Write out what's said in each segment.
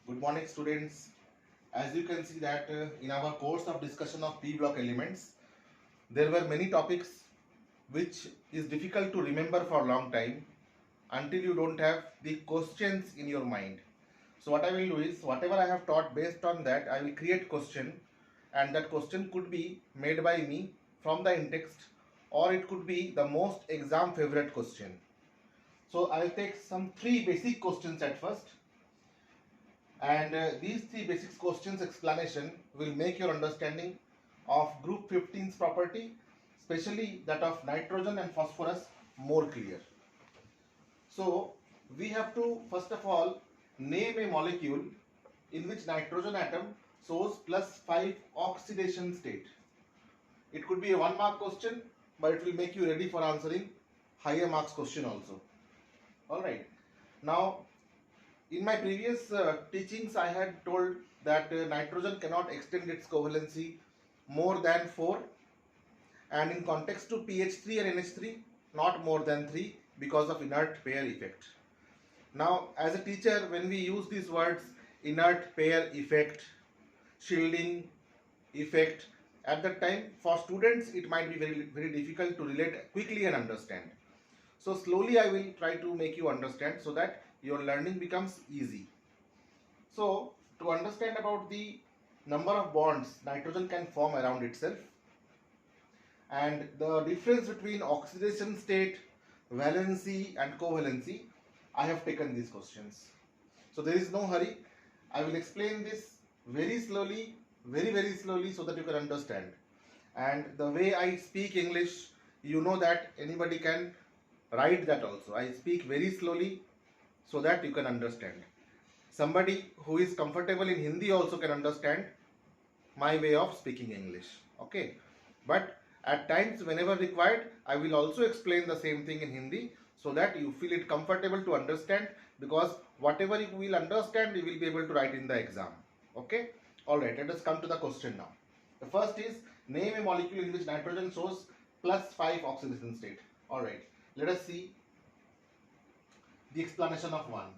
Good morning, students. As you can see that in our course of discussion of P block elements, there were many topics which is difficult to remember for a long time until you don't have the questions in your mind. So what I will do is whatever I have taught, based on that I will create question, and that question could be made by me from the in-text, or it could be the most exam favorite question. So I will take some three basic questions at first, and these three basic questions explanation will make your understanding of group 15's property, especially that of nitrogen and phosphorus, more clear. So we have to first of all name a molecule in which nitrogen atom shows +5 oxidation state. It could be a 1 mark question, but it will make you ready for answering higher marks question also. Alright. Now in my previous teachings, I had told that nitrogen cannot extend its covalency more than 4, and in context to pH3 and NH3, not more than 3 because of inert pair effect. Now, as a teacher, when we use these words inert pair effect, shielding effect, at that time for students it might be very difficult to relate quickly and understand. So slowly I will try to make you understand so that your learning becomes easy. So to understand about the number of bonds nitrogen can form around itself, and the difference between oxidation state, valency and covalency, I have taken these questions. So there is no hurry. I will explain this very slowly, very slowly, so that you can understand. And the way I speak English, you know that anybody can write that also. I speak very slowly so that you can understand. Somebody who is comfortable in Hindi also can understand my way of speaking English. Okay, but at times whenever required I will also explain the same thing in Hindi so that you feel it comfortable to understand, because whatever you will understand you will be able to write in the exam. Okay, alright, let us come to the question now. The first is name a molecule in which nitrogen shows +5 oxidation state. Alright, let us see the explanation of one.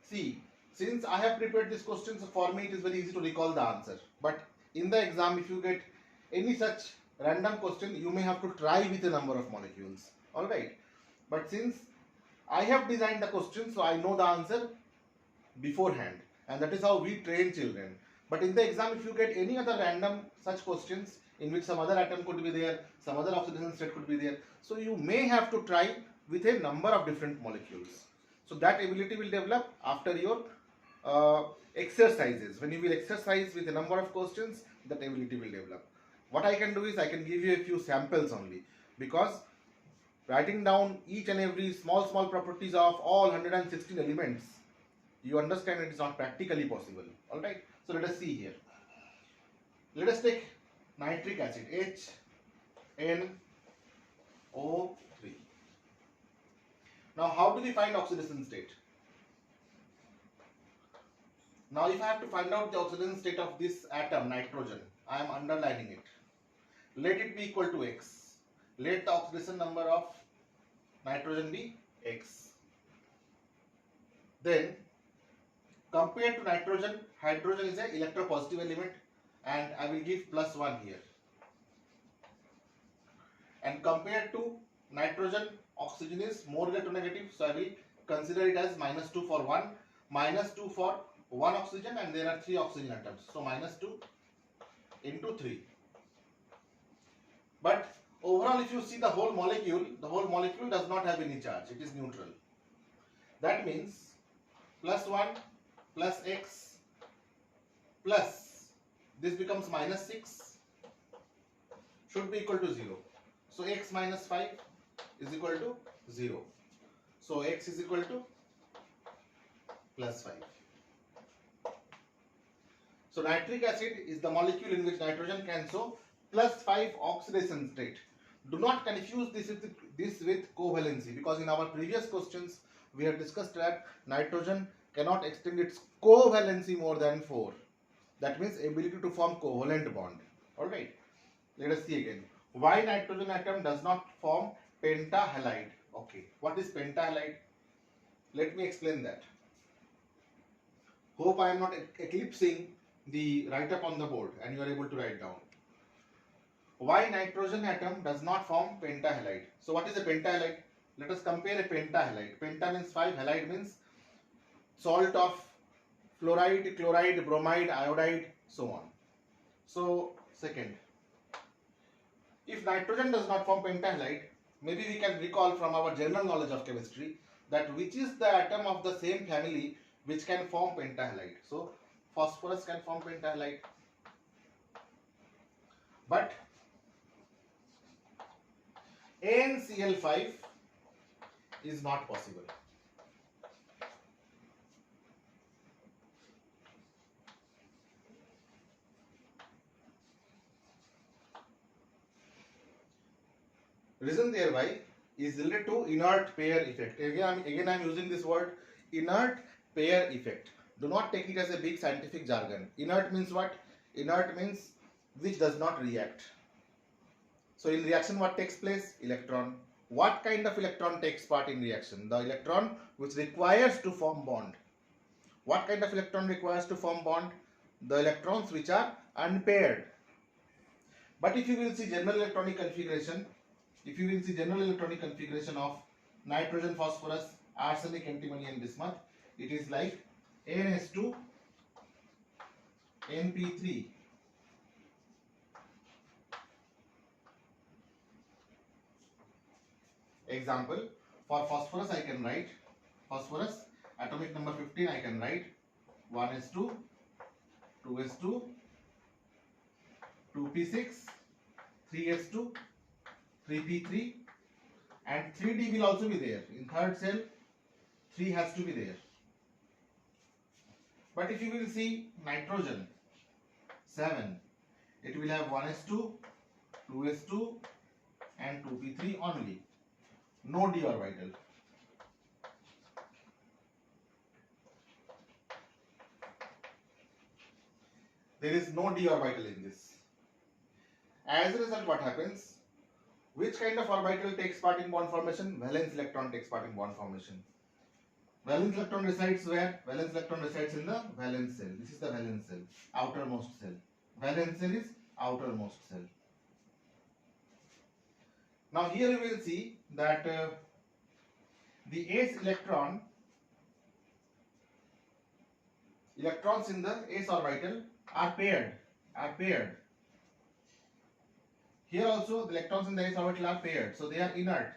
See, since I have prepared this question, so for me it is very easy to recall the answer. But in the exam, if you get any such random question, you may have to try with a number of molecules. Alright. But since I have designed the question, so I know the answer beforehand. And that is how we train children. But in the exam, if you get any other random such questions in which some other atom could be there, some other oxidation state could be there, so you may have to try with a number of different molecules. So that ability will develop after your exercises. When you will exercise with a number of questions, that ability will develop. What I can do is I can give you a few samples only, because writing down each and every small properties of all 116 elements, you understand it is not practically possible. Alright, so let us see here. Let us take nitric acid, HNO3. Now how do we find oxidation state? Now if I have to find out the oxidation state of this atom nitrogen, I am underlining it. Let it be equal to X. Let the oxidation number of nitrogen be X. Then compared to nitrogen, hydrogen is an electropositive element, and I will give +1 here. And compared to nitrogen, oxygen is more electronegative, so I will consider it as -2 for 1, -2 for 1 oxygen, and there are 3 oxygen atoms, so -2 into 3. But overall, if you see the whole molecule does not have any charge, it is neutral. That means +1 plus X plus this becomes -6 should be equal to 0. So X minus 5 is equal to 0. So X is equal to +5. So nitric acid is the molecule in which nitrogen can show +5 oxidation state. Do not confuse this with covalency, because in our previous questions we have discussed that nitrogen cannot extend its covalency more than 4. That means ability to form covalent bond. Alright, let us see again. Why nitrogen atom does not form pentahalide? Okay, what is pentahalide? Let me explain that. Hope I am not eclipsing the write up on the board and you are able to write down. Why nitrogen atom does not form pentahalide? So what is a pentahalide? Let us compare a pentahalide. Penta means 5, halide means salt of fluoride, chloride, bromide, iodide, so on. So second, if nitrogen does not form pentahalide, maybe we can recall from our general knowledge of chemistry that which is the atom of the same family which can form pentahalide. So phosphorus can form pentahalide, but AnCl5 is not possible. Reason thereby is related to inert pair effect. Again I am using this word inert pair effect. Do not take it as a big scientific jargon. Inert means what? Inert means which does not react. So in reaction what takes place? Electron. What kind of electron takes part in reaction? The electron which requires to form bond. What kind of electron requires to form bond? The electrons which are unpaired. But if you will see general electronic configuration, of nitrogen, phosphorus, arsenic, antimony and bismuth, it is like NS2, NP3. Example, for phosphorus I can write phosphorus atomic number 15, I can write 1s2, 2s2, 2p6, 3s2, 3p3 and 3d will also be there. In third cell 3 has to be there. But if you will see nitrogen 7, it will have 1s2, 2s2 and 2p3 only. No d orbital. There is no d orbital in this. As a result, what happens? Which kind of orbital takes part in bond formation? Valence electron takes part in bond formation. Valence electron resides where? Valence electron resides in the valence cell. This is the valence cell, outermost cell. Valence cell is outermost cell. Now here you will see that the s electrons in the s orbital are paired. Here also the electrons in the s orbital are paired, so they are inert.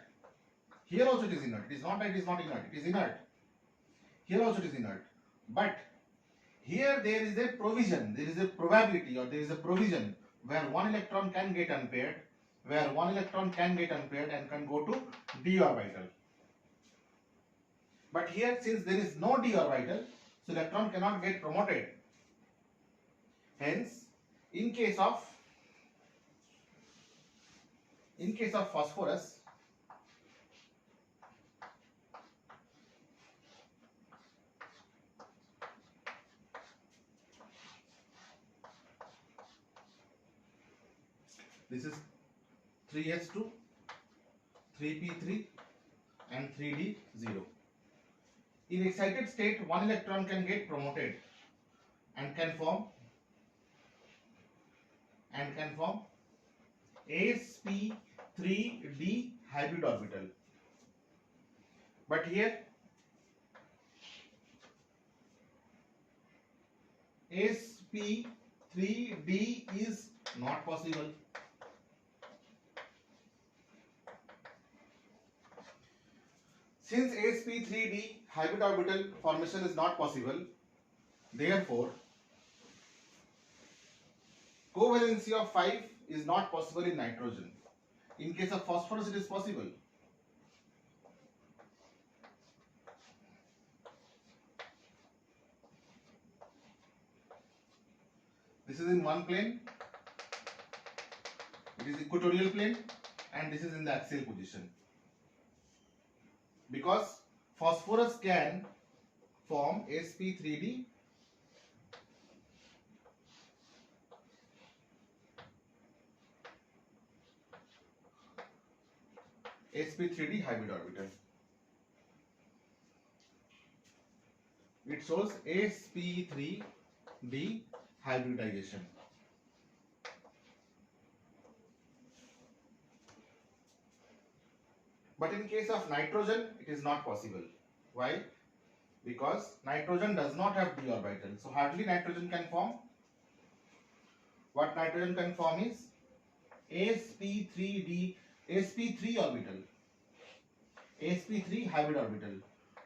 Here also it is inert. It is not that it is not inert. It is inert. Here also it is inert. But here there is a provision. There is a probability or there is a provision where one electron can get unpaired, and can go to d orbital. But here, since there is no d orbital, so electron cannot get promoted. Hence, in case of phosphorus, this is 3s2, 3p3 and 3d0. In excited state, one electron can get promoted and can form sp3d hybrid orbital. But here sp3d is not possible. Since sp3d hybrid orbital formation is not possible, therefore covalency of 5 is not possible in nitrogen. In case of phosphorus, it is possible. This is in one plane, it is equatorial plane, and this is in the axial position. Because phosphorus can form sp3d hybrid orbital. it shows sp3d hybridization. But in case of nitrogen, it is not possible. Why? Because nitrogen does not have d orbital. So hardly nitrogen can form. What nitrogen can form is sp3d, sp3 orbital, sp3 hybrid orbital,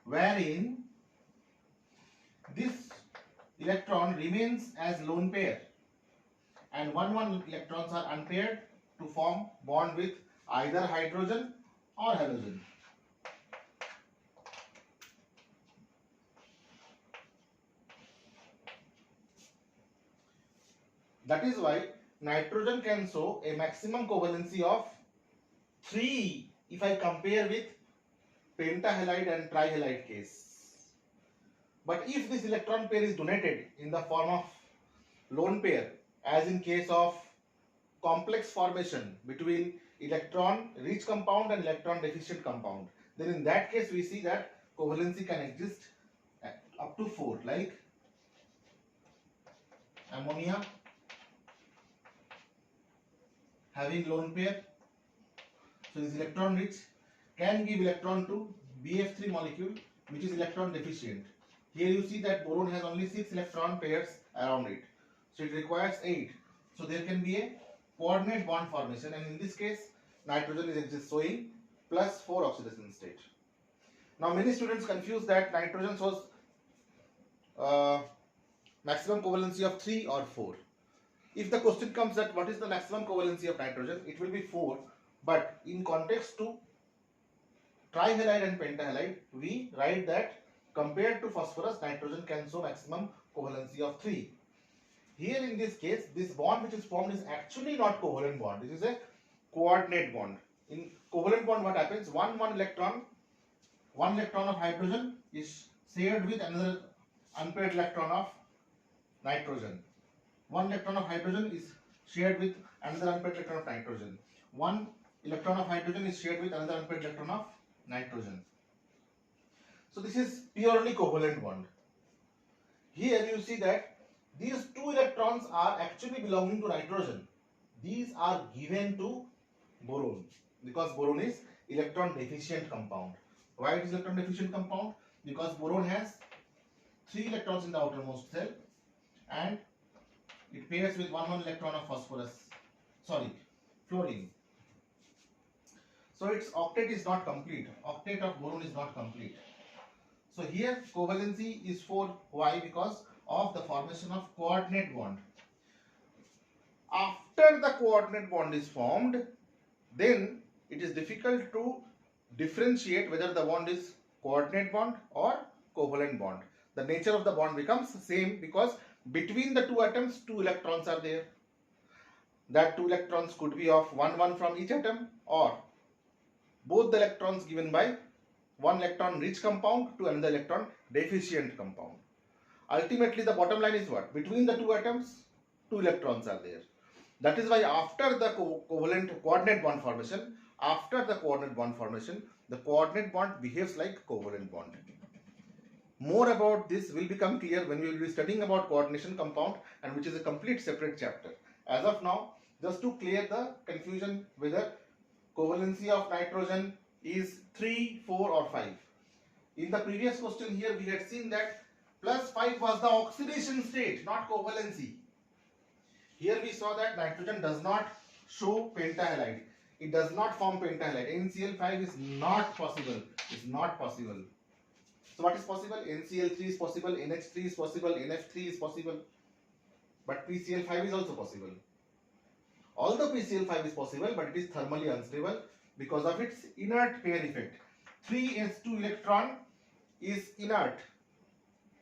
wherein this electron remains as lone pair and one electrons are unpaired to form bond with either hydrogen or halogen. That is why nitrogen can show a maximum covalency of 3 if I compare with pentahalide and trihalide case. But if this electron pair is donated in the form of lone pair, as in case of complex formation between electron rich compound and electron deficient compound, then in that case we see that covalency can exist up to 4, like ammonia having lone pair. So this electron rich can give electron to BF3 molecule which is electron deficient. Here you see that boron has only 6 electron pairs around it. So it requires 8. So there can be a coordinate bond formation, and in this case nitrogen is just showing +4 oxidation state. Now many students confuse that nitrogen shows maximum covalency of 3 or 4. If the question comes that what is the maximum covalency of nitrogen, it will be 4. But in context to trihalide and pentahalide, we write that compared to phosphorus, nitrogen can show maximum covalency of 3. Here in this case, this bond which is formed is actually not covalent bond. This is a coordinate bond. In covalent bond, what happens? One electron of hydrogen is shared with another unpaired electron of nitrogen. One electron of hydrogen is shared with another unpaired electron of nitrogen. One electron of hydrogen is shared with another unpaired electron of nitrogen. So this is purely covalent bond. Here you see that these 2 electrons are actually belonging to nitrogen. These are given to boron because boron is electron deficient compound. Why it is electron deficient compound? Because boron has 3 electrons in the outermost shell and it pairs with one electron of fluorine. So its octet is not complete. Octet of boron is not complete. So here covalency is 4. Why? Because of the formation of coordinate bond. After the coordinate bond is formed, then it is difficult to differentiate whether the bond is coordinate bond or covalent bond. The nature of the bond becomes same because between the 2 atoms 2 electrons are there. That 2 electrons could be of 1 from each atom, or both the electrons given by one electron rich compound to another electron deficient compound. Ultimately the bottom line is what? Between the 2 atoms 2 electrons are there. That is why after the coordinate bond formation, the coordinate bond behaves like covalent bond. More about this will become clear when we will be studying about coordination compound, and which is a complete separate chapter. As of now, just to clear the confusion whether covalency of nitrogen is 3, 4 or 5. In the previous question here we had seen that +5 was the oxidation state, not covalency. Here we saw that nitrogen does not show pentahalide. It does not form pentahalide. NCl5 is not possible. It's not possible. So what is possible? NCl3 is possible, NH3 is possible, NF3 is possible. But PCl5 is also possible. Although PCl5 is possible, but it is thermally unstable because of its inert pair effect. 3s2 electron is inert.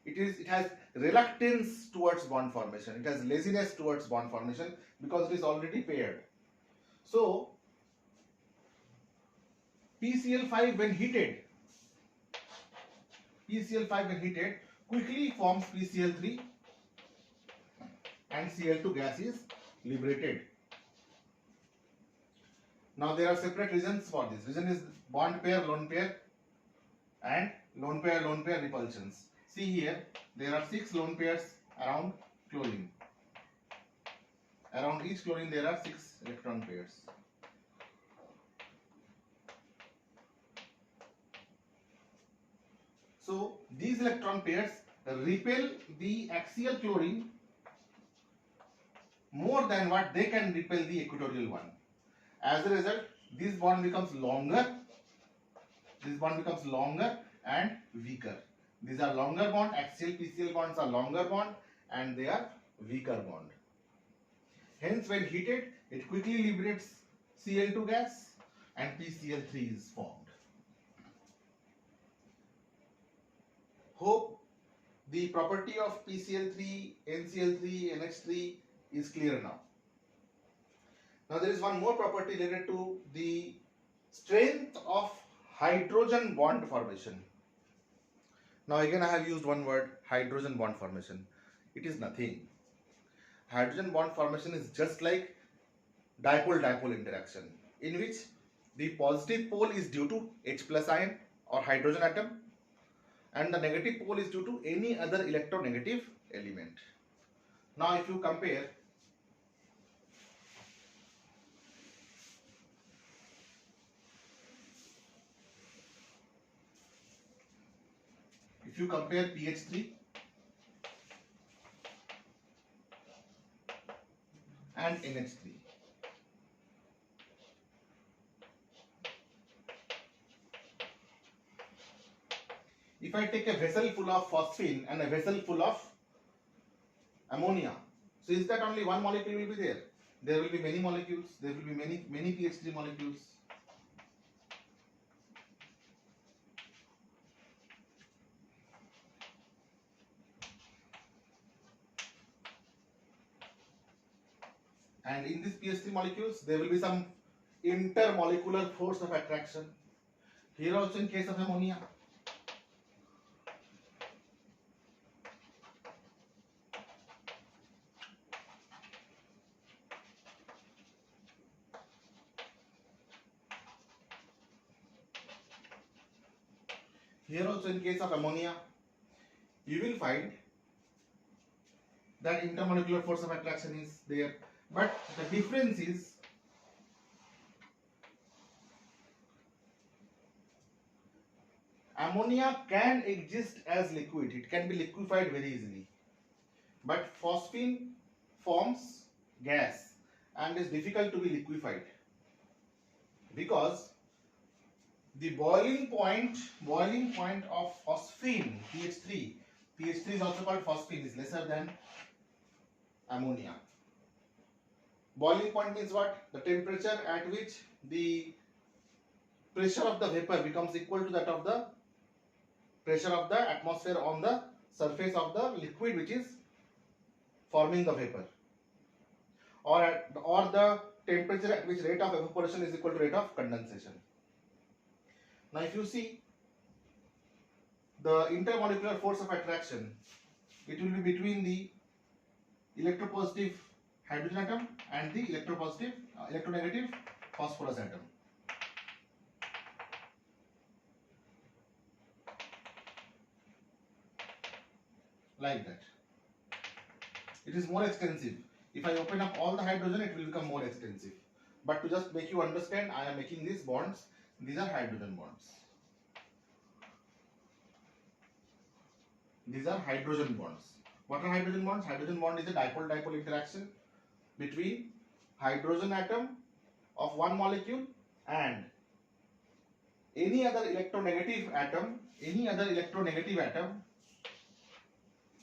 It has reluctance towards bond formation. It has laziness towards bond formation because it is already paired. So PCl5 when heated quickly forms PCl3 and Cl2 gas is liberated. Now there are separate reasons for this. Reason is bond pair, lone pair and lone pair repulsions. See here, there are 6 lone pairs around chlorine. Around each chlorine there are 6 electron pairs. So these electron pairs repel the axial chlorine more than what they can repel the equatorial one. As a result, this bond becomes longer. This bond becomes longer and weaker. These are longer bond. Axial PCl bonds are longer bond and they are weaker bond. Hence, when heated, it quickly liberates Cl2 gas and PCl3 is formed. Hope the property of PCl3, NCl3, NH3 is clear now. Now there is one more property related to the strength of hydrogen bond formation. Now again I have used one word, hydrogen bond formation. It is nothing. Hydrogen bond formation is just like dipole-dipole interaction, in which the positive pole is due to H plus ion or hydrogen atom and the negative pole is due to any other electronegative element. Now if you compare pH3 and NH3, if I take a vessel full of phosphine and a vessel full of ammonia, so is that only one molecule will be there? There will be many molecules, there will be many pH3 molecules. And in these pH3 molecules, there will be some intermolecular force of attraction. Here also in case of ammonia. Here also in case of ammonia, you will find that intermolecular force of attraction is there. But the difference is ammonia can exist as liquid, it can be liquefied very easily. But phosphine forms gas and is difficult to be liquefied because the boiling point of phosphine pH3 is also called phosphine, is lesser than ammonia. Boiling point means what? The temperature at which the pressure of the vapor becomes equal to that of the pressure of the atmosphere on the surface of the liquid which is forming the vapor, or the temperature at which rate of evaporation is equal to rate of condensation. Now if you see the intermolecular force of attraction, it will be between the electropositive hydrogen atom and the electronegative phosphorus atom. Like that. It is more extensive. If I open up all the hydrogen, it will become more extensive. But to just make you understand, I am making these bonds. These are hydrogen bonds. These are hydrogen bonds. What are hydrogen bonds? Hydrogen bond is a dipole-dipole interaction between hydrogen atom of one molecule and any other electronegative atom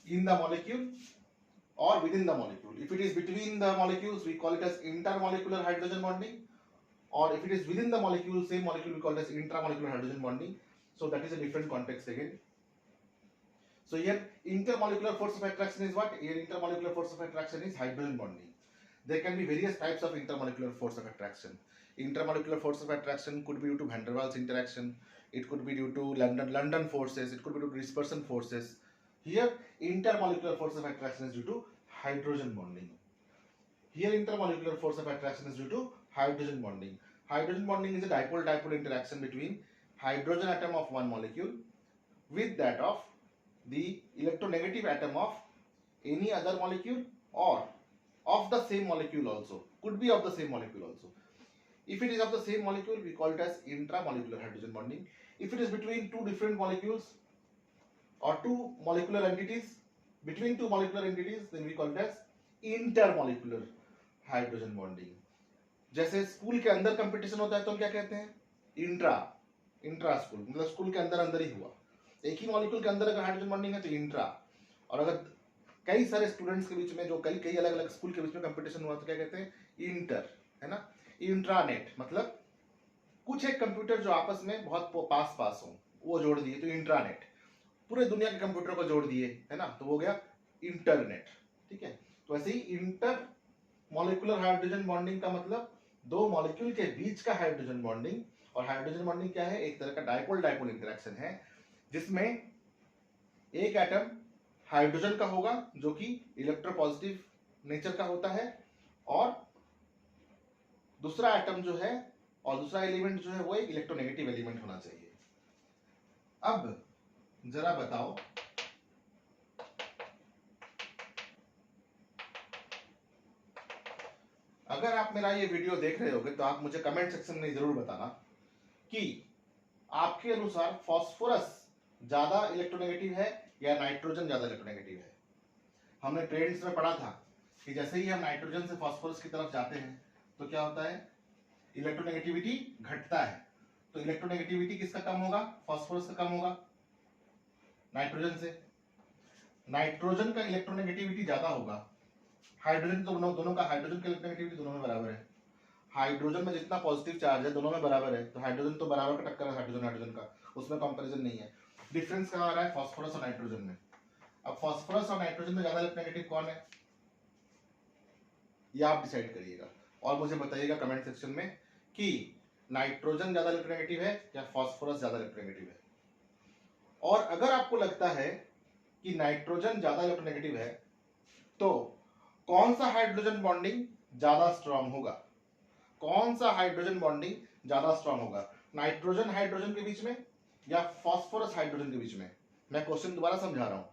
in the molecule or within the molecule. If it is between the molecules, we call it as intermolecular hydrogen bonding, or if it is within the molecule, same molecule, we call it as intramolecular hydrogen bonding. So that is a different context again. So here intermolecular force of attraction is what? Here intermolecular force of attraction is hydrogen bonding. There can be various types of intermolecular force of attraction. Intermolecular force of attraction could be due to van der Waals interaction, it could be due to London forces, it could be due to dispersion forces. Here intermolecular force of attraction is due to hydrogen bonding. Here intermolecular force of attraction is due to hydrogen bonding. Hydrogen bonding is a dipole-dipole interaction between hydrogen atom of one molecule with that of the electronegative atom of any other molecule or of the same molecule also, could be of the same molecule also. If it is of the same molecule, we call it as intramolecular hydrogen bonding. If it is between two different molecules or two molecular entities, between two molecular entities, then we call it as intermolecular hydrogen bonding. जैसे school के अंदर competition होता है तो हम क्या कहते हैं, इंट्रा स्कूल, मतलब स्कूल के अंदर अंदर ही हुआ, एक ही मॉलिक्यूल के अंदर अगर हाइड्रोजन बॉन्डिंग है तो इंट्रा, और अगर कई सारे स्टूडेंट्स के बीच में जो कई कई अलग अलग स्कूल के बीच में कंपटीशन हुआ तो क्या कहते हैं, इंटर, है ना। इंट्रानेट मतलब कुछ एक कंप्यूटर जो आपस में बहुत पास पास हो वो जोड़ दिए तो इंट्रानेट, पूरे दुनिया के कंप्यूटर को जोड़ दिए, है ना, तो वो गया इंटरनेट, ठीक है। तो ऐसे ही इंटर मॉलिक्यूलर हाइड्रोजन बॉन्डिंग का मतलब दो मॉलिक्यूल के बीच का हाइड्रोजन बॉन्डिंग, और हाइड्रोजन बॉन्डिंग क्या है, एक तरह का डाइपोल डाइपोल इंटरेक्शन है जिसमें एक एटम हाइड्रोजन का होगा जो कि इलेक्ट्रोपॉजिटिव नेचर का होता है, और दूसरा एटम जो है और दूसरा एलिमेंट जो है वो एक इलेक्ट्रोनेगेटिव एलिमेंट होना चाहिए। अब जरा बताओ, अगर आप मेरा ये वीडियो देख रहे होगे तो आप मुझे कमेंट सेक्शन में जरूर बताना कि आपके अनुसार फास्फोरस ज्यादा इलेक्ट्रोनेगेटिव है या नाइट्रोजन ज्यादा इलेक्ट्रोनेगेटिव है। हमने ट्रेंड्स में पढ़ा था कि जैसे ही हम नाइट्रोजन से फास्फोरस की तरफ जाते हैं तो क्या होता है, इलेक्ट्रोनेगेटिविटी घटता है। तो इलेक्ट्रोनेगेटिविटी किसका कम होगा, फास्फोरस का कम होगा नाइट्रोजन से। नाइट्रोजन का इलेक्ट्रोनेगेटिविटी ज्यादा होगा, हाइड्रोजन तो दोनों का हाइड्रोजन का इलेक्ट्रोनेगेटिविटी दोनों में बराबर है, हाइड्रोजन में जितना पॉजिटिव चार्ज है दोनों में बराबर है, तो हाइड्रोजन तो बराबर का टक्कर है हाइड्रोजन हाइड्रोजन का, उसमें कंपैरिजन नहीं है। डिफरेंस कहाँ आ रहा है, फास्फोरस और नाइट्रोजन में। अब फास्फोरस और नाइट्रोजन में ज्यादा इलेक्ट्रोनेगेटिव कौन है, ये आप डिसाइड करिएगा और मुझे बताइएगा कमेंट सेक्शन में कि नाइट्रोजन ज्यादा इलेक्ट्रोनेगेटिव है या फास्फोरस ज्यादा इलेक्ट्रोनेगेटिव है। और अगर आपको लगता है कि नाइट्रोजन ज्यादा इलेक्ट्रोनेगेटिव है तो कौन सा हाइड्रोजन बॉन्डिंग ज्यादा स्ट्रांग होगा, कौन सा हाइड्रोजन बॉन्डिंग ज्यादा स्ट्रांग होगा, नाइट्रोजन हाइड्रोजन के बीच में या फास्फोरस हाइड्रोजन के बीच में। मैं क्वेश्चन दोबारा समझा रहा हूं,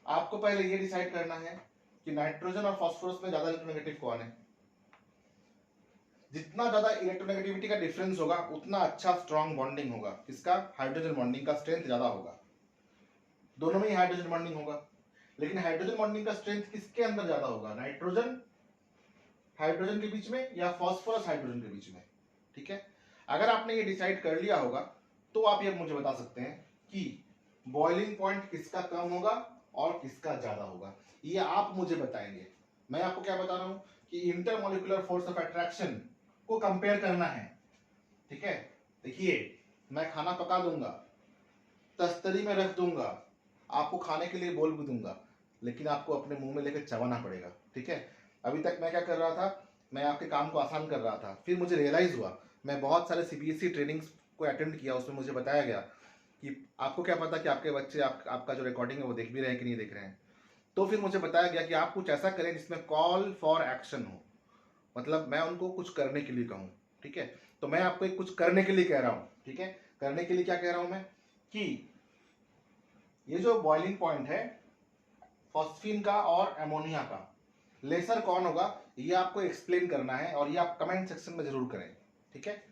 आपको पहले ये डिसाइड करना है कि नाइट्रोजन और फास्फोरस में ज्यादा इलेक्ट्रोनेगेटिव कौन है। जितना ज्यादा इलेक्ट्रोनेगेटिविटी का डिफरेंस होगा उतना अच्छा स्ट्रांग बॉन्डिंग होगा, किसका, हाइड्रोजन बॉन्डिंग का स्ट्रेंथ ज्यादा होगा, दोनों में ही हाइड्रोजन बॉन्डिंग होगा। लेकिन हाइड्रोजन बॉन्डिंग का स्ट्रेंथ किसके अंदर ज्यादा होगा, नाइट्रोजन हाइड्रोजन के बीच में या फास्फोरस हाइड्रोजन के बीच में, ठीक है। अगर आपने ये डिसाइड कर लिया होगा तो आप ये मुझे बता सकते हैं कि बॉइलिंग पॉइंट किसका कम होगा और किसका ज्यादा होगा, ये आप मुझे बताएंगे। मैं आपको क्या बता रहा हूं कि इंटरमोलिकुलर फोर्स ऑफ अट्रैक्शन को कंपेयर करना है, ठीक है। देखिए मैं खाना पका दूंगा, तस्तरी में रख दूंगा, आपको खाने के लिए बोल भी दूंगा, लेकिन आपको अपने मुंह में लेकर चबाना पड़ेगा, ठीक है। अभी तक मैं क्या कर रहा था, मैं आपके काम को आसान कर रहा था, फिर मुझे रियलाइज हुआ, मैं बहुत सारे सीबीएसई ट्रेनिंग्स को अटेंड किया, उसमें मुझे बताया गया कि आपको क्या पता कि आपके बच्चे आपका जो रिकॉर्डिंग है वो देख भी रहे हैं कि नहीं देख रहे हैं। तो फिर मुझे बताया गया कि आप कुछ ऐसा करें जिसमें कॉल फॉर एक्शन हो, मतलब मैं उनको कुछ करने के लिए कहूँ, ठीक है। तो मैं आपको एक कुछ करने के लिए कह रहा हूँ, ठीक है। करने के लिए क्या कह रहा हूँ मैं कि ये जो बॉइलिंग पॉइंट है फॉस्फीन का और एमोनिया का, लेसर कौन होगा ये आपको एक्सप्लेन करना है और ये आप कमेंट सेक्शन में जरूर करें, ठीक है।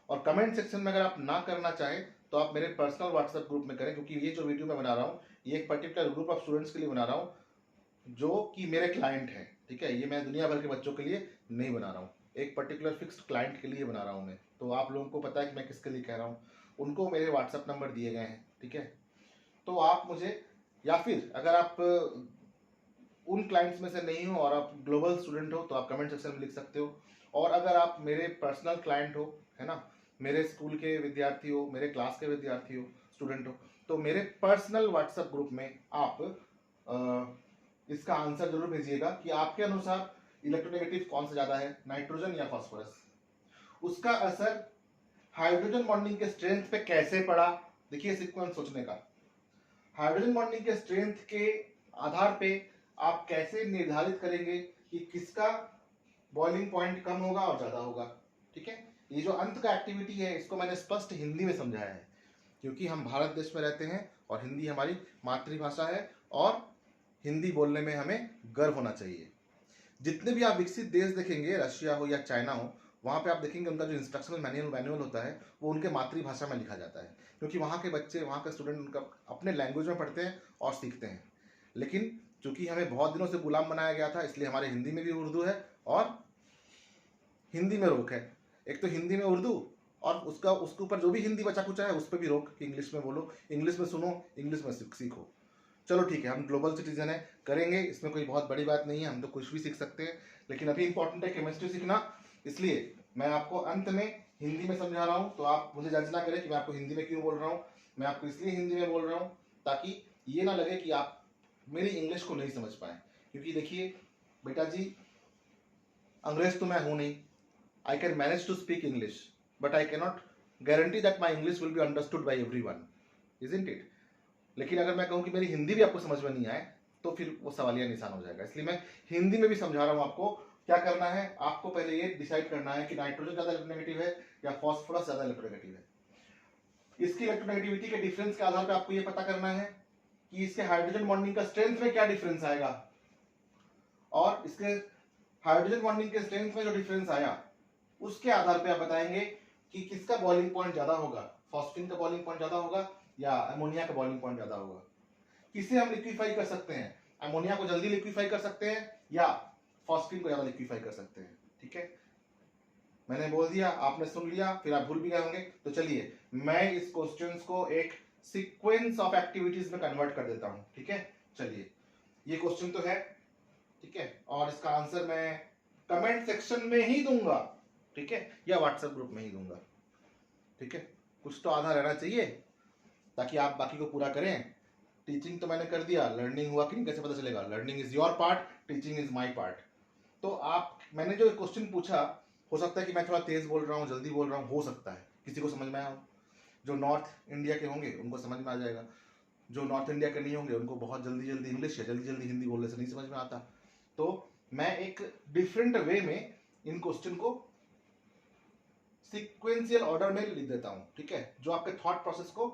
और कमेंट सेक्शन में अगर आप ना करना चाहें तो आप मेरे पर्सनल व्हाट्सएप ग्रुप में करें, क्योंकि ये जो वीडियो मैं बना रहा हूँ ये एक पर्टिकुलर ग्रुप ऑफ स्टूडेंट्स के लिए बना रहा हूँ जो कि मेरे क्लाइंट हैं, ठीक है। ये मैं दुनिया भर के बच्चों के लिए नहीं बना रहा हूँ, एक पर्टिकुलर फिक्स्ड क्लाइंट के लिए बना रहा हूँ मैं। तो आप लोगों को पता है कि मैं किसके लिए कह रहा हूँ, उनको मेरे व्हाट्सएप नंबर दिए गए हैं, ठीक है। तो आप मुझे, या फिर अगर आप उन क्लाइंट्स में से नहीं हो और आप ग्लोबल स्टूडेंट हो तो आप कमेंट सेक्शन में लिख सकते हो, और अगर आप मेरे पर्सनल क्लाइंट हो, है ना, मेरे स्कूल के विद्यार्थी हो, मेरे क्लास के विद्यार्थी हो, स्टूडेंट हो, तो मेरे पर्सनल व्हाट्सएप ग्रुप में आप इसका आंसर जरूर भेजिएगा कि आपके अनुसार इलेक्ट्रोनेगेटिव कौन सा ज्यादा है, नाइट्रोजन या फास्फोरस। उसका असर हाइड्रोजन बॉन्डिंग के स्ट्रेंथ पे कैसे पड़ा, देखिए सीक्वेंस सोचने का। हाइड्रोजन बॉन्डिंग के स्ट्रेंथ के आधार पे आप कैसे निर्धारित करेंगे कि किसका बॉइलिंग पॉइंट कम होगा और ज्यादा होगा, ठीक है। ये जो अंत का एक्टिविटी है इसको मैंने स्पष्ट हिंदी में समझाया है, क्योंकि हम भारत देश में रहते हैं और हिंदी हमारी मातृभाषा है और हिंदी बोलने में हमें गर्व होना चाहिए। जितने भी आप विकसित देश देखेंगे, रशिया हो या चाइना हो, वहाँ पे आप देखेंगे उनका जो इंस्ट्रक्शनल मैनुअल होता है वो उनके मातृभाषा में लिखा जाता है, क्योंकि वहाँ के बच्चे, वहाँ के स्टूडेंट उनका अपने लैंग्वेज में पढ़ते हैं और सीखते हैं। लेकिन चूंकि हमें बहुत दिनों से गुलाम बनाया गया था, इसलिए हमारे हिंदी में भी उर्दू है और हिंदी में रोक है। एक तो हिंदी में उर्दू और उसके ऊपर जो भी हिंदी बचा कुचा है उस पर भी रोक कि इंग्लिश में बोलो, इंग्लिश में सुनो, इंग्लिश में सीखो। चलो ठीक है, हम ग्लोबल सिटीजन है, करेंगे, इसमें कोई बहुत बड़ी बात नहीं है, हम तो कुछ भी सीख सकते हैं। लेकिन अभी इंपॉर्टेंट है केमिस्ट्री सीखना, इसलिए मैं आपको अंत में हिंदी में समझा रहा हूँ। तो आप मुझे जज ना करें कि मैं आपको हिंदी में क्यों बोल रहा हूँ। मैं आपको इसलिए हिंदी में बोल रहा हूँ ताकि ये ना लगे कि आप मेरी इंग्लिश को नहीं समझ पाए। क्योंकि देखिए बेटा जी, अंग्रेज तो मैं हूँ नहीं, I can manage to speak English, but I cannot guarantee that my English will be understood by everyone, isn't it? लेकिन अगर मैं कहूँ कि मेरी हिंदी भी आपको समझ में नहीं आए तो फिर वो सवालिया निशान हो जाएगा। इसलिए मैं हिंदी में भी समझा रहा हूँ आपको। क्या करना है, आपको पहले ये डिसाइड करना है कि नाइट्रोजन ज्यादा इलेक्ट्रोनेगेटिव है या फॉस्फोरस ज्यादा इलेक्ट्रोनेगेटिव है। इसकी इलेक्ट्रोनेगेटिविटी के डिफरेंस के आधार पर आपको ये पता करना है कि इसके हाइड्रोजन बॉन्डिंग का स्ट्रेंथ में क्या डिफरेंस आएगा, और इसके हाइड्रोजन बॉन्डिंग के स्ट्रेंथ में जो डिफरेंस आया उसके आधार पे आप बताएंगे कि किसका बॉइलिंग पॉइंट ज्यादा होगा, फॉस्फिन का बॉइलिंग पॉइंट ज्यादा होगा या अमोनिया का बॉइलिंग पॉइंट ज्यादा होगा। किसे हम लिक्विफाई कर सकते हैं, अमोनिया को जल्दी लिक्विफाई कर सकते हैं या फॉस्फिन को ज्यादा लिक्विफाई कर सकते हैं। ठीक है, मैंने बोल दिया, आपने सुन लिया, फिर आप भूल भी गए होंगे। तो चलिए मैं इस क्वेश्चंस को एक सीक्वेंस ऑफ एक्टिविटीज में कन्वर्ट कर देता हूं। ठीक है, चलिए ये क्वेश्चन तो है, ठीक है, और इसका आंसर मैं कमेंट सेक्शन में ही दूंगा, ठीक है, या व्हाट्सएप ग्रुप में ही दूंगा। ठीक है, कुछ तो आधा रहना चाहिए ताकि आप बाकी को पूरा करें। टीचिंग तो मैंने कर दिया, लर्निंग हुआ कि नहीं कैसे पता चलेगा। Learning is your part, teaching is my part. तो आप, मैंने जो क्वेश्चन पूछा, हो सकता है कि मैं थोड़ा तेज बोल रहा हूँ, जल्दी बोल रहा हूँ, हो सकता है किसी को समझ में आया हो। जो नॉर्थ इंडिया के होंगे उनको समझ में आ जाएगा, जो नॉर्थ इंडिया के नहीं होंगे उनको बहुत जल्दी जल्दी इंग्लिश या जल्दी जल्दी हिंदी बोलने से नहीं समझ में आता। तो मैं एक डिफरेंट वे में इन क्वेश्चन को सीक्वेंशियल ऑर्डर में लिख देता हूं। ठीक है, जो आपके थॉट प्रोसेस को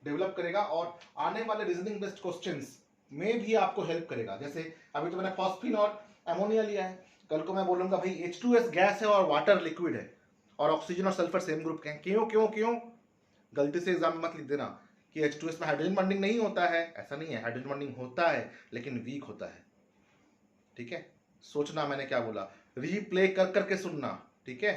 डेवलप करेगा और आने वाले रीजनिंग बेस्ड क्वेश्चंस में भी आपको हेल्प करेगा। जैसे अभी तो मैंने फॉस्फिन और अमोनिया लिया है, कल को मैं बोलूंगा भाई H2S गैस है और वाटर लिक्विड है और ऑक्सीजन और सल्फर सेम ग्रुप के हैं। क्यों क्यों क्यों, गलती से एग्जाम में मत लिख देना कि H2S में हाइड्रोजन बॉन्डिंग नहीं होता है। ऐसा नहीं है, हाइड्रोजन बॉन्डिंग होता है लेकिन वीक होता है। ठीक है, सोचना मैंने क्या बोला, रीप्ले कर करके सुनना। ठीक है,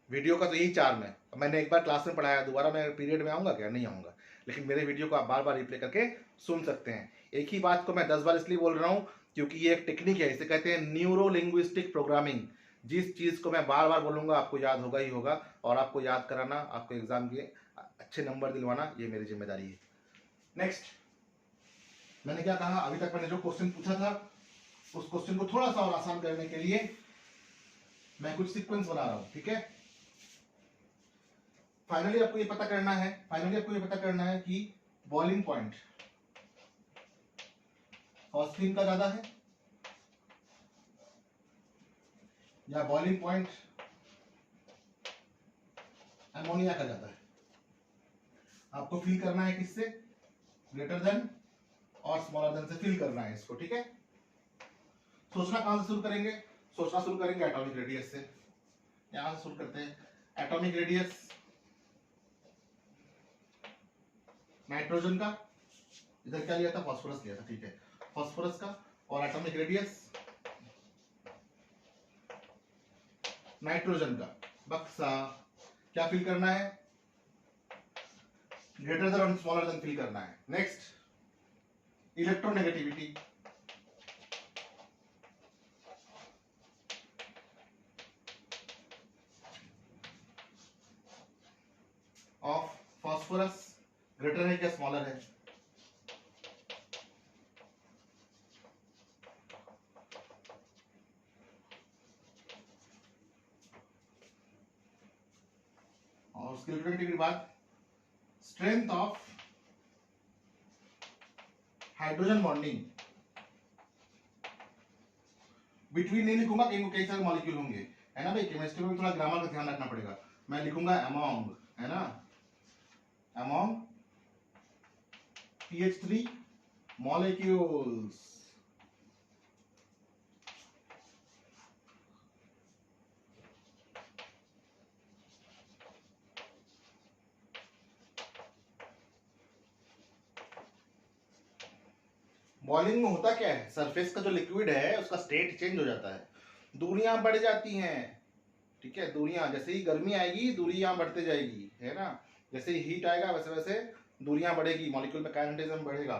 वीडियो का तो यही चार्म है। मैंने एक बार क्लास में पढ़ाया, दोबारा मैं पीरियड में आऊंगा क्या, नहीं आऊंगा, लेकिन मेरे वीडियो को आप बार बार रिप्ले करके सुन सकते हैं। एक ही बात को मैं 10 बार इसलिए बोल रहा हूं क्योंकि ये एक टेक्निक है, इसे कहते हैं न्यूरो लिंग्विस्टिक प्रोग्रामिंग। जिस चीज को मैं बार बार बोलूंगा आपको याद होगा ही होगा, और आपको याद कराना, आपको एग्जाम के अच्छे नंबर दिलवाना, ये मेरी जिम्मेदारी है। नेक्स्ट, मैंने क्या कहा, अभी तक मैंने जो क्वेश्चन पूछा था उस क्वेश्चन को थोड़ा सा और आसान करने के लिए मैं कुछ सीक्वेंस बना रहा हूं। ठीक है, फाइनली आपको ये पता करना है कि बॉइलिंग पॉइंट फॉस्फिन का ज्यादा है या बॉइलिंग पॉइंट अमोनिया का ज्यादा है। आपको फील करना है किससे, ग्रेटर देन और स्मॉलर देन से फील करना है इसको। ठीक है, सोचना कहां से शुरू करेंगे, सोचना शुरू करेंगे एटॉमिक रेडियस से। यहां से शुरू करते हैं, एटॉमिक रेडियस नाइट्रोजन का, इधर क्या लिया था, फास्फोरस लिया था। ठीक है, फास्फोरस का, और एटॉमिक रेडियस नाइट्रोजन का। बक्सा क्या फिल करना है, ग्रेटर देन और स्मॉलर देन फिल करना है। Next, electronegativity of phosphorus greater है क्या स्मॉलर है। और उसके इलेक्ट्रोनेगेटिविटी के बाद strength of hydrogen bonding between नहीं लिखूंगा क्योंकि कई सारे मॉलिक्यूल होंगे, है ना भाई, केमिस्ट्री में भी थोड़ा ग्रामर का ध्यान रखना पड़ेगा। मैं लिखूंगा अमोंग, है ना, among pH3 molecules. बॉइलिंग में होता क्या है, सरफेस का जो लिक्विड है उसका स्टेट चेंज हो जाता है, दूरियां बढ़ जाती हैं, ठीक है। दूरियां, जैसे ही गर्मी आएगी दूरियां बढ़ते जाएगी, है ना। जैसे ही हीट आएगा वैसे वैसे दूरियां बढ़ेगी, मॉलिक्यूल में काइनेटिज्म बढ़ेगा।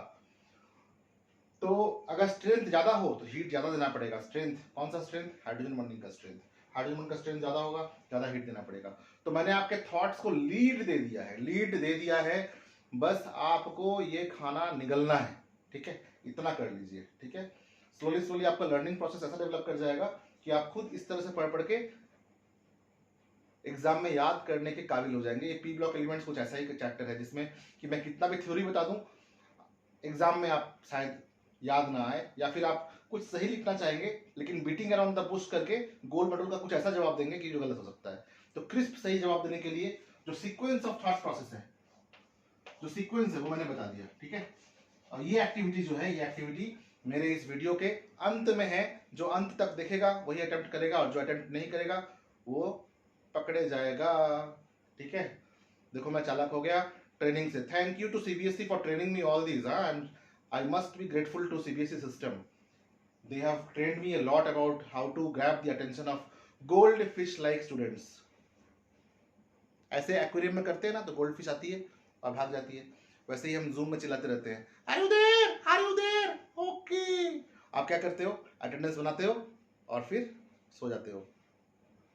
तो अगर स्ट्रेंथ ज्यादा हो तो हीट ज्यादा देना पड़ेगा। स्ट्रेंथ कौन सा स्ट्रेंथ, हाइड्रोजन बॉन्डिंग का स्ट्रेंथ। हाइड्रोजन बॉन्डिंग का स्ट्रेंथ ज्यादा होगा, ज्यादा हीट देना पड़ेगा। तो मैंने आपके थॉट्स को लीड दे दिया है, लीड दे दिया है, बस आपको ये खाना निगलना है, ठीक है। इतना कर लीजिए, ठीक है। स्लोली स्लोली आपका लर्निंग प्रोसेस ऐसा डेवलप कर जाएगा कि आप खुद इस तरह से पढ़ पढ़ के एग्जाम में याद करने के काबिल हो जाएंगे। ये पी ब्लॉक एलिमेंट्स कुछ ऐसा ही चैप्टर है जिसमें कि मैं कितना भी थ्योरी बता दूं, एग्जाम में आप शायद याद ना आए, या फिर आप कुछ सही लिखना चाहेंगे लेकिन बीटिंग अराउंड द बुश करके गोल मटोल का कुछ ऐसा जवाब देंगे कि जो गलत हो सकता है। तो क्रिस्प सही जवाब देने के लिए जो सीक्वेंस ऑफ थॉट प्रोसेस है, जो सीक्वेंस है वो मैंने बता दिया, ठीक है। और ये एक्टिविटी जो है, ये एक्टिविटी मेरे इस वीडियो के अंत में है। जो अंत तक देखेगा वही अटेम्प्ट करेगा, और जो अटेम्प्ट नहीं करेगा वो पकड़े जाएगा, ठीक है। देखो मैं चालाक हो गया ट्रेनिंग से। Thank you to CBSE for training me all these, and I must be grateful to CBSE system. They have trained me a lot about how to grab the attention of goldfish like students. ऐसे aquarium में करते हैं ना तो goldfish आती है और भाग जाती है, वैसे ही हम जूम में चिल्लाते रहते हैं, are you there, are you there, okay. आप क्या करते हो, अटेंडेंस बनाते हो और फिर सो जाते हो।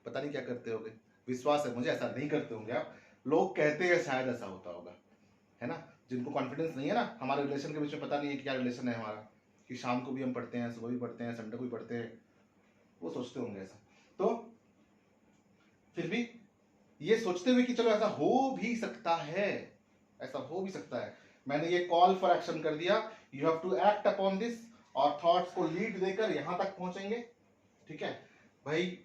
पता नहीं क्या करते होगे, विश्वास है मुझे ऐसा नहीं करते होंगे आप। लोग कहते हैं शायद ऐसा होता होगा, है ना। जिनको कॉन्फिडेंस नहीं है ना, हमारे रिलेशन के बीच में पता नहीं है क्या रिलेशन है हमारा, कि शाम को भी हम पढ़ते हैं, सुबह भी पढ़ते हैं, संडे को भी पढ़ते हैं, वो सोचते होंगे ऐसा। तो फिर भी ये सोचते हुए कि चलो ऐसा हो भी सकता है, ऐसा हो भी सकता है, मैंने ये कॉल फॉर एक्शन कर दिया। You have to act upon this, और थॉट्स को लीड देकर यहां तक पहुंचेंगे, ठीक है भाई।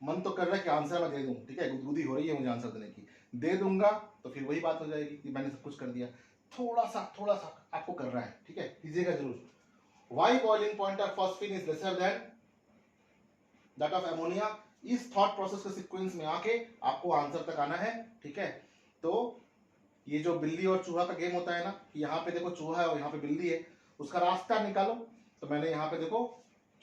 मन तो कर रहा है कि आंसर मैं दे दूं, ठीक है, गुदगुदी हो रही है मुझे आंसर देने की, दे दूंगा तो फिर वही बात हो जाएगी कि मैंने सब कुछ कर दिया। थोड़ा सा आपको कर रहा है, ठीक है, कीजिएगा जरूर। Why boiling point of phosphine is lesser than that of ammonia? इस थॉट प्रोसेस के सीक्वेंस में आके आपको आंसर तक आना है, ठीक है। तो ये जो बिल्ली और चूहा का गेम होता है ना, कि यहाँ पे देखो चूहा है और यहाँ पे बिल्ली है, उसका रास्ता निकालो। तो मैंने यहाँ पे देखो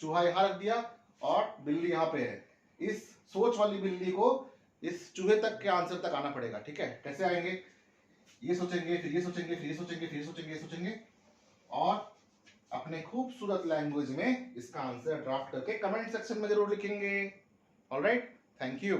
चूहा यहाँ रख दिया और बिल्ली यहाँ पे है। इस सोच वाली बिल्ली को इस चूहे तक के आंसर तक आना पड़ेगा, ठीक है। कैसे आएंगे, ये सोचेंगे, फिर ये सोचेंगे, फिर ये सोचेंगे, फिर ये सोचेंगे, ये सोचेंगे, और अपने खूबसूरत लैंग्वेज में इसका आंसर ड्राफ्ट करके कमेंट सेक्शन में जरूर लिखेंगे। Alright, thank you.